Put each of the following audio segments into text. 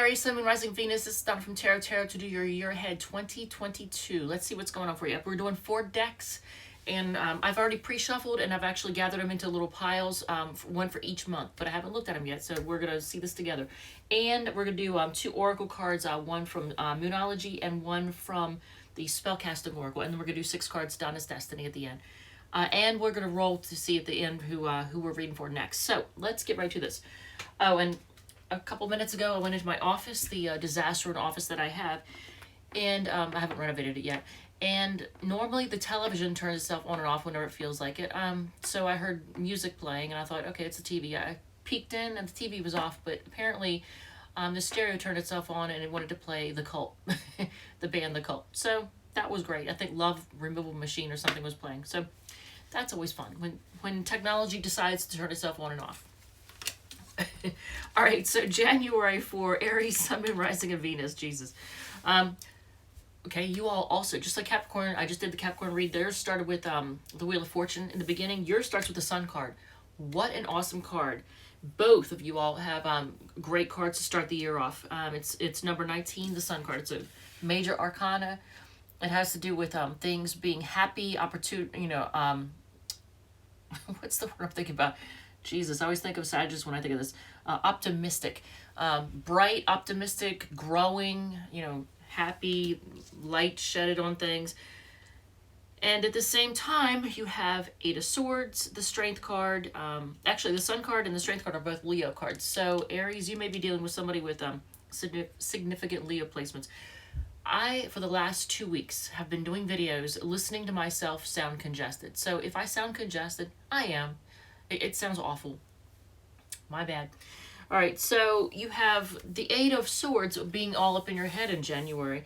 Aries, Sun, Moon, Rising, Venus. This is Donna from Tarot to do your year ahead 2022. Let's see what's going on for you. We're doing 4 decks, and I've already pre-shuffled, and I've actually gathered them into little piles, one for each month, but I haven't looked at them yet, so we're going to see this together. And we're going to do 2 oracle cards, one from Moonology and one from the Spellcasting Oracle, and then we're going to do 6 cards, Donna's Destiny, at the end. And we're going to roll to see at the end who we're reading for next. So let's get right to this. Oh, and a couple minutes ago, I went into my office, the disaster office that I have, and I haven't renovated it yet. And normally the television turns itself on and off whenever it feels like it. So I heard music playing, and I thought, okay, it's the TV. I peeked in, and the TV was off, but apparently the stereo turned itself on, and it wanted to play The Cult, the band The Cult. So that was great. I think Love Removal Machine or something was playing. So that's always fun when technology decides to turn itself on and off. All right, so January for Aries, Sun, Moon, Rising, and Venus. Jesus. Okay, you all also, just like Capricorn, I just did the Capricorn read. Theirs started with the Wheel of Fortune in the beginning. Yours starts with the Sun card. What an awesome card. Both of you all have great cards to start the year off. It's number 19, the Sun card. It's a major arcana. It has to do with things being happy, opportune, what's the word I'm thinking about? Jesus, I always think of Sagittarius when I think of this. Optimistic. Bright, optimistic, growing, happy, light shedded on things. And at the same time, you have 8 of Swords, the Strength card. Actually, the Sun card and the Strength card are both Leo cards. So, Aries, you may be dealing with somebody with significant Leo placements. I, for the last 2 weeks, have been doing videos listening to myself sound congested. So if I sound congested, I am. It sounds awful. My bad. All right, so you have the 8 of Swords being all up in your head in January,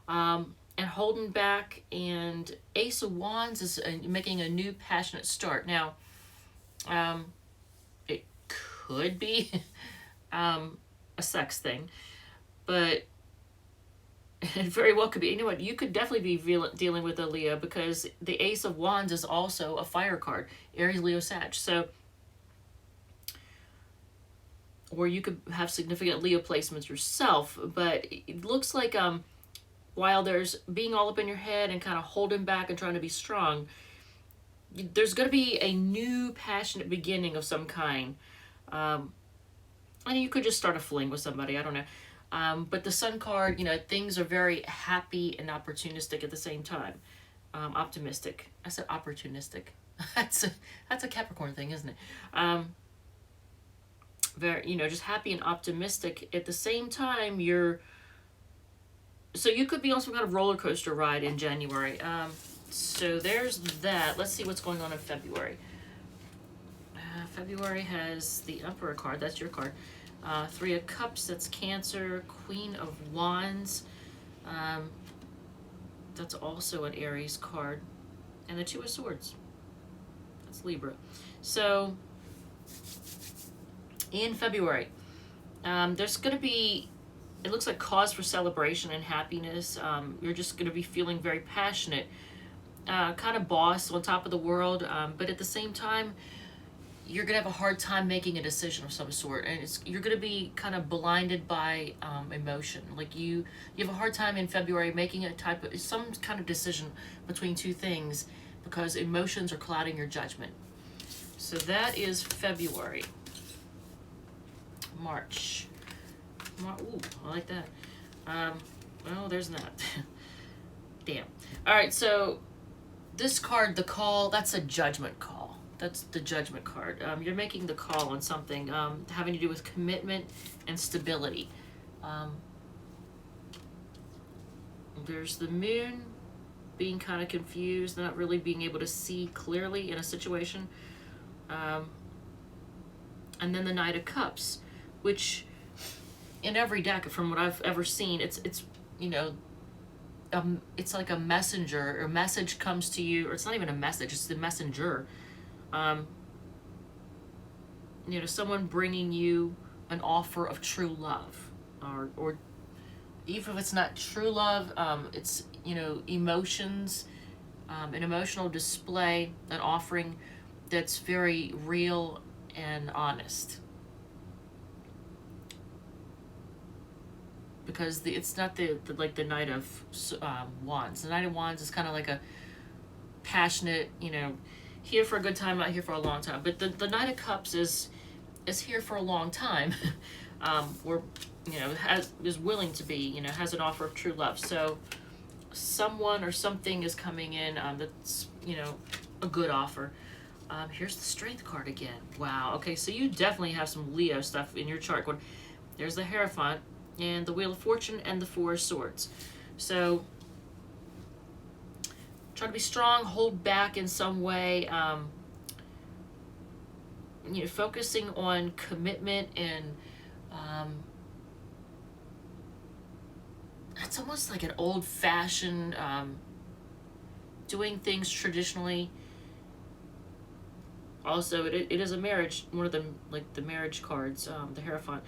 and holding back, and Ace of Wands is making a new passionate start. Now, it could be a sex thing, but it very well could be. You know what? You could definitely be dealing with a Leo, because the Ace of Wands is also a fire card. Aries, Leo, Sag. So, or you could have significant Leo placements yourself. But it looks like while there's being all up in your head and kind of holding back and trying to be strong, there's going to be a new passionate beginning of some kind. And you could just start a fling with somebody. I don't know. But the Sun card, things are very happy and opportunistic at the same time. Optimistic. I said opportunistic. That's a Capricorn thing, isn't it? Very, just happy and optimistic at the same time. So you could be on some kind of roller coaster ride in January. So there's that. Let's see what's going on in February. February has the Emperor card. That's your card. 3 of Cups, that's Cancer. Queen of Wands, that's also an Aries card. And the 2 of Swords, that's Libra. So, in February, there's going to be, it looks like cause for celebration and happiness. You're just going to be feeling very passionate, kind of boss on top of the world, but at the same time, you're going to have a hard time making a decision of some sort, and you're going to be kind of blinded by emotion. Like you have a hard time in February making some kind of decision between 2 things, because emotions are clouding your judgment. So that is February. March. Ooh, I like that. Well, there's that. Damn. All right, so this card, the Call, that's a judgment call. That's the Judgment card. You're making the call on something having to do with commitment and stability. There's the Moon being kind of confused, not really being able to see clearly in a situation. And then the Knight of Cups, which in every deck, from what I've ever seen, it's like a messenger, or message comes to you, or it's not even a message, it's the messenger. Someone bringing you an offer of true love, or even if it's not true love, it's, emotions, an emotional display, an offering that's very real and honest. because it's not the like the Knight of Wands. The Knight of Wands is kind of like a passionate, you know, here for a good time, not here for a long time. But the Knight of Cups is here for a long time. Or, you know, is willing to be, you know, has an offer of true love. So someone or something is coming in that's, you know, a good offer. Here's the Strength card again. Wow. Okay, so you definitely have some Leo stuff in your chart. There's the Hierophant and the Wheel of Fortune and the Four of Swords. So try to be strong, hold back in some way. You know, focusing on commitment and it's almost like an old-fashioned doing things traditionally. Also, it is a marriage, one of them, like the marriage cards, the Hierophant,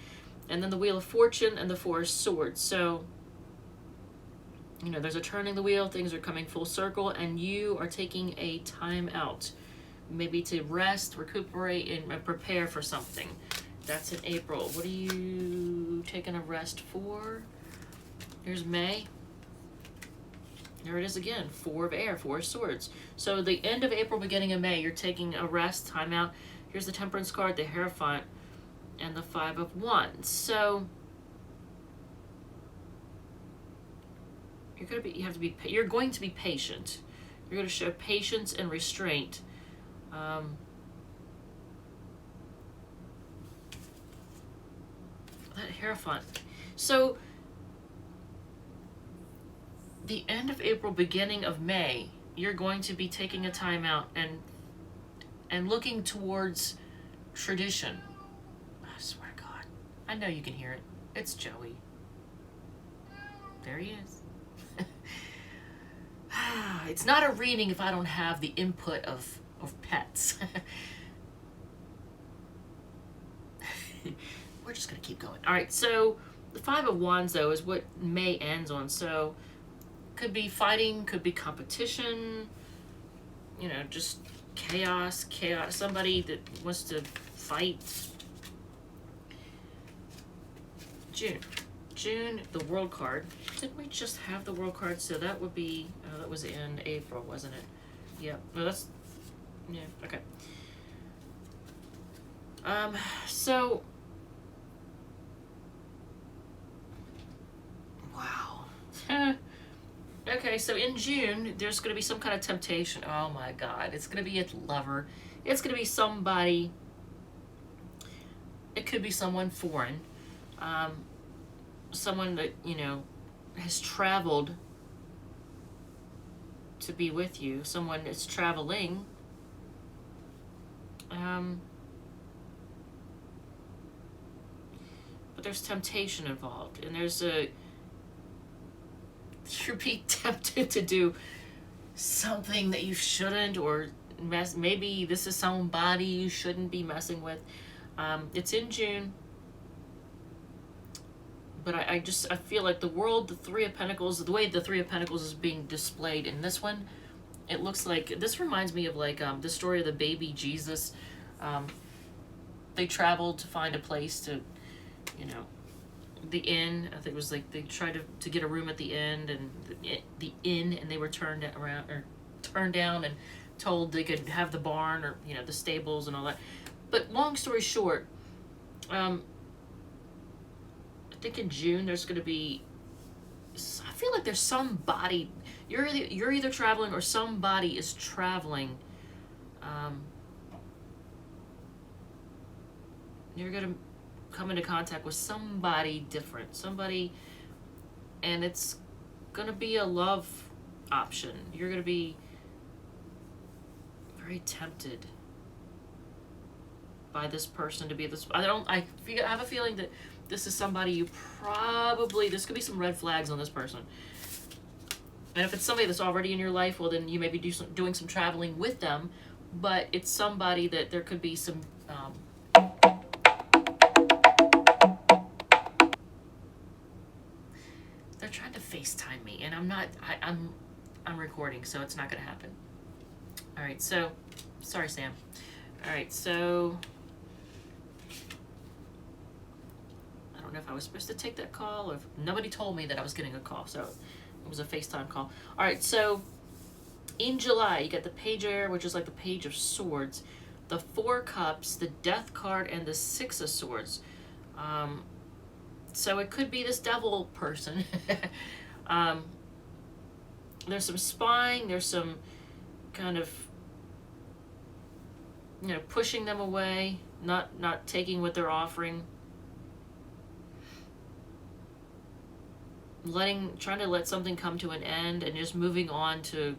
and then the Wheel of Fortune and the Four of Swords. So, you know, there's a turning the wheel, things are coming full circle, and you are taking a time out, maybe to rest, recuperate, and prepare for something. That's in April. What are you taking a rest for? Here's May. There it is again, Four of Air, Four of Swords. So the end of April, beginning of May, you're taking a rest, time out. Here's the Temperance card, the Hierophant, and the Five of Wands. So you're going to be patient. You're going to show patience and restraint. That Hierophant. So the end of April, beginning of May, you're going to be taking a time out and looking towards tradition. I swear to God. I know you can hear it. It's Joey. There he is. It's not a reading if I don't have the input of pets. We're just going to keep going. All right, so the Five of Wands, though, is what May ends on. So could be fighting, could be competition, you know, just chaos, somebody that wants to fight. June, the World card. Didn't we just have the World card? So that would be, that was in April, wasn't it? Yeah, no, that's, yeah, okay. So, wow. Okay, so in June, there's going to be some kind of temptation. Oh my God. It's going to be a lover. It's going to be somebody. It could be someone foreign. Someone that, you know, has traveled to be with you. Someone that's traveling. But there's temptation involved. And you're being tempted to do something that you shouldn't, or maybe this is somebody you shouldn't be messing with. It's in June, but I feel like the world, the Three of Pentacles, the way the Three of Pentacles is being displayed in this one, it looks like, this reminds me of like the story of the baby Jesus. They traveled to find a place to, you know, the inn. I think it was like they tried to get a room at the end, and the inn, and they were turned down and told they could have the barn, or, you know, the stables and all that. But long story short, I think in June there's going to be, I feel like there's somebody, you're either traveling or somebody is traveling. You're going to come into contact with somebody different, and it's gonna be a love option. You're gonna be very tempted by this person to be this. I have a feeling that this is somebody you probably, this could be some red flags on this person. And if it's somebody that's already in your life, well, then you may be doing some traveling with them, but it's somebody that there could be some they're trying to FaceTime me, and I'm recording, so it's not gonna happen. All right, so sorry, Sam. All right, so I don't know if I was supposed to take that call or if nobody told me that I was getting a call. So it was a FaceTime call. All right, so in July, you get the Page of Air, which is like the Page of Swords, the Four Cups, the Death card, and the Six of Swords. So it could be this devil person. There's some spying, there's some kind of, you know, pushing them away, not taking what they're offering. Trying to let something come to an end and just moving on to,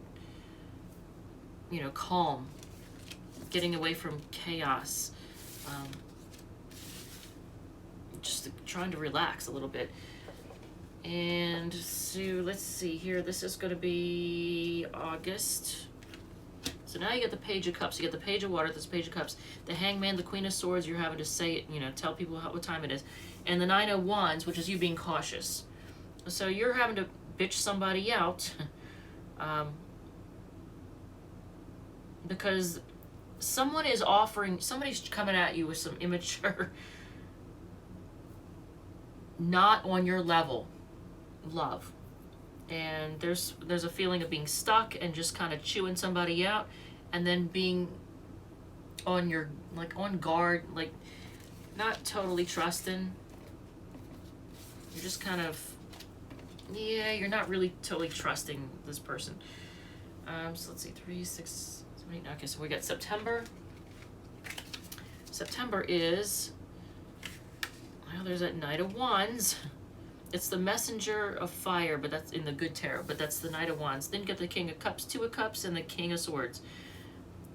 you know, calm, getting away from chaos, just trying to relax a little bit. And so let's see here, this is going to be August. So now you get the Page of Cups, you get the Page of Water, this Page of Cups, the Hangman, the Queen of Swords, you're having to say it, you know, tell people what time it is, and the Nine of Wands, which is you being cautious. So you're having to bitch somebody out because somebody's coming at you with some immature, not on your level love. And there's a feeling of being stuck and just kind of chewing somebody out, and then being on your, like, on guard, like not totally trusting. You're just kind of, yeah, you're not really totally trusting this person. So let's see, 3, 6, 7, 8, okay, so we got September. September is, well, there's that Knight of Wands. It's the Messenger of Fire, but that's in the good tarot, but that's the Knight of Wands. Then you get the King of Cups, Two of Cups, and the King of Swords.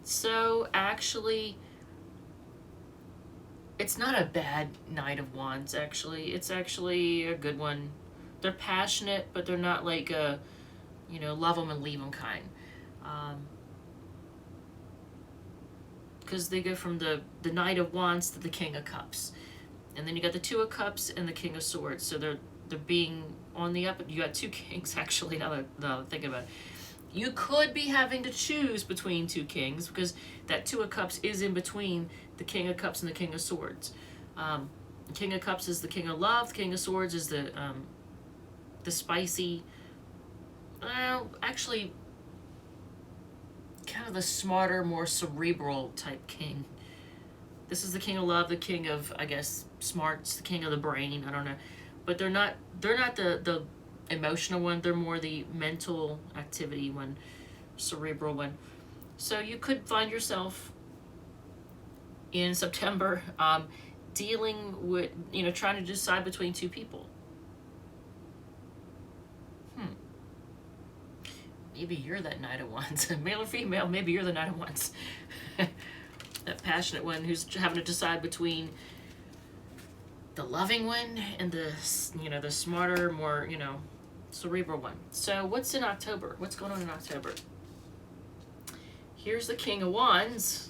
So actually, it's not a bad Knight of Wands, actually. It's actually a good one. They're passionate, but they're not like a, you know, love them and leave them kind. Because they go from the Knight of Wands to the King of Cups. And then you got the Two of Cups and the King of Swords. So they're being on the up. You got two kings, actually, now that I think about it. You could be having to choose between two kings, because that Two of Cups is in between the King of Cups and the King of Swords. The King of Cups is the King of Love. The King of Swords is the spicy, well, actually, kind of the smarter, more cerebral type king. This is the King of Love, the King of, I guess, smarts, the King of the brain, I don't know. But they're not the emotional one, they're more the mental activity one, cerebral one. So you could find yourself in September dealing with, you know, trying to decide between two people. Maybe you're that Knight of Wands, male or female, maybe you're the Knight of Wands. That passionate one who's having to decide between the loving one and the, you know, the smarter, more, you know, cerebral one. So what's in October? What's going on in October? Here's the King of Wands.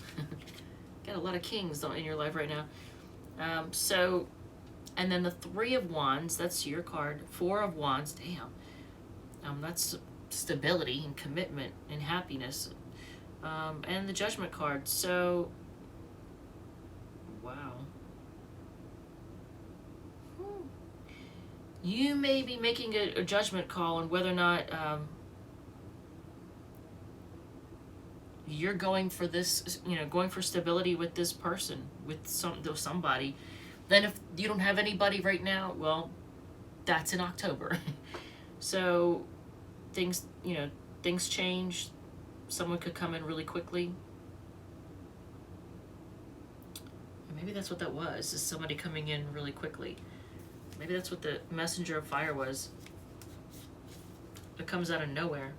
Got a lot of kings in your life right now. So, and then the Three of Wands, that's your card. Four of Wands, damn. That's stability and commitment and happiness. And the Judgment card. So, wow. You may be making a judgment call on whether or not you're going for this, you know, going for stability with this person, with somebody. Then if you don't have anybody right now, well, that's in October. So things, you know, things change. Someone could come in really quickly. Maybe that's what that was, is somebody coming in really quickly. Maybe that's what the Messenger of Fire was. It comes out of nowhere.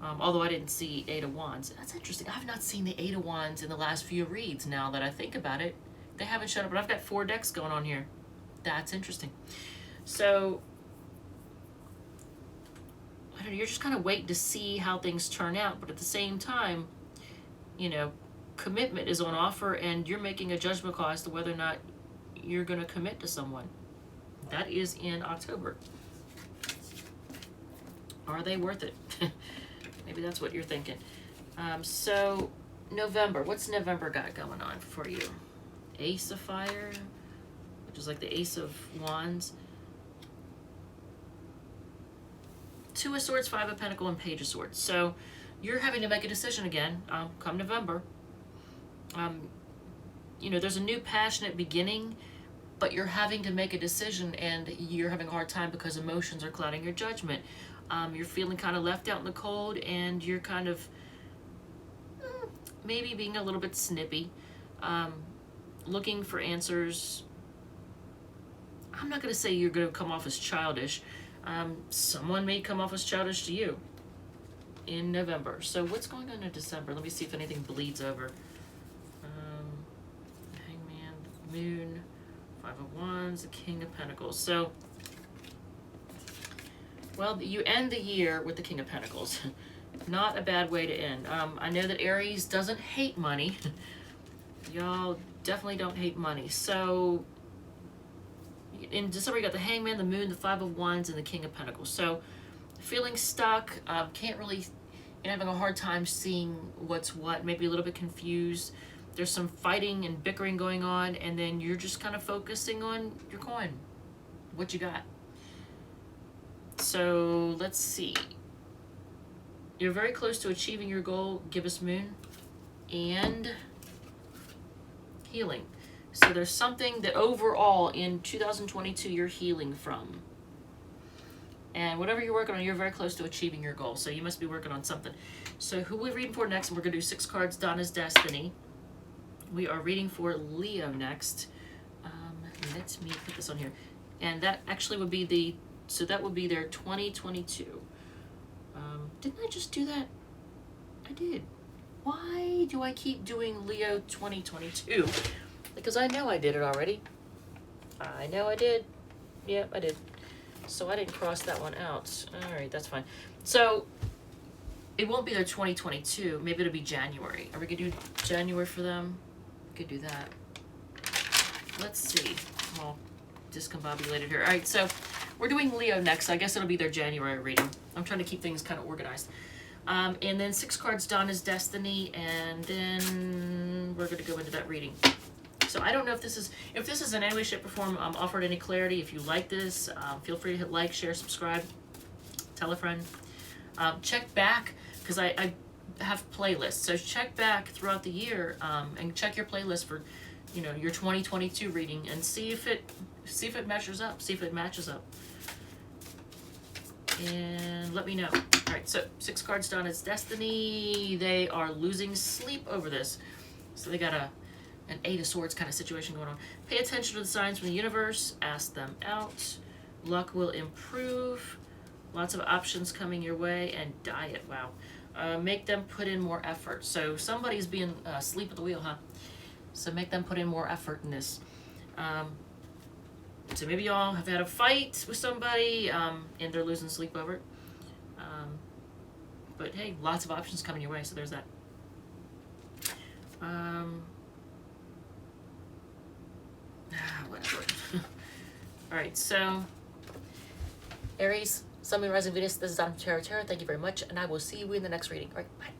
Although I didn't see Eight of Wands. That's interesting. I've not seen the Eight of Wands in the last few reads, now that I think about it. They haven't shown up, but I've got 4 decks going on here. That's interesting. So, I don't know, you're just kind of waiting to see how things turn out, but at the same time, you know, commitment is on offer, and you're making a judgment call as to whether or not you're going to commit to someone. That is in October. Are they worth it? Maybe that's what you're thinking. So, November. What's November got going on for you? Ace of Fire. which is like the Ace of Wands. Two of Swords, Five of Pentacles, and Page of Swords. So you're having to make a decision again come November. You know, there's a new passionate beginning, but you're having to make a decision and you're having a hard time because emotions are clouding your judgment. You're feeling kind of left out in the cold, and you're kind of maybe being a little bit snippy, looking for answers. I'm not going to say you're going to come off as childish. Someone may come off as childish to you in November. So what's going on in December? Let me see if anything bleeds over. Hangman, Moon, Five of Wands, the King of Pentacles. So, well, you end the year with the King of Pentacles. Not a bad way to end. I know that Aries doesn't hate money. Y'all definitely don't hate money. So in December, you got the Hangman, the Moon, the Five of Wands, and the King of Pentacles. So feeling stuck, can't really, you're having a hard time seeing what's what, maybe a little bit confused. There's some fighting and bickering going on, and then you're just kind of focusing on your coin, what you got. So let's see. You're very close to achieving your goal, Gibbous Moon, and healing. So there's something that overall in 2022 you're healing from. And whatever you're working on, you're very close to achieving your goal. So you must be working on something. So who are we reading for next? We're going to do 6 cards, Donna's Destiny. We are reading for Leo next. Let me put this on here. And that actually would be the, so that would be their 2022. Didn't I just do that? I did. Why do I keep doing Leo 2022? Because I know I did it already. I know I did. Yep, I did. So I didn't cross that one out. All right, that's fine. So it won't be their 2022. Maybe it'll be January. Are we going to do January for them? We could do that. Let's see. Well, discombobulated here. All right, so we're doing Leo next. I guess it'll be their January reading. I'm trying to keep things kind of organized. And then 6 cards, Donna's Destiny, and then we're going to go into that reading. So I don't know if this is in any way, shape, or form offered any clarity. If you like this, feel free to hit like, share, subscribe, tell a friend. Check back, because I have playlists. So check back throughout the year and check your playlist for, you know, your 2022 reading, and see if it measures up, see if it matches up. And let me know. All right, so 6 cards, Donna's Destiny. They are losing sleep over this. So they got an 8 of Swords kind of situation going on. Pay attention to the signs from the universe. Ask them out. Luck will improve. Lots of options coming your way. And diet, wow. Make them put in more effort. So somebody's being asleep at the wheel, huh? So make them put in more effort in this. So maybe y'all have had a fight with somebody and they're losing sleep over it. But hey, lots of options coming your way, so there's that. Whatever. All right, so Aries, Sun, Moon, Rising, Venus, this is Tarot. Thank you very much, and I will see you in the next reading. All right, bye.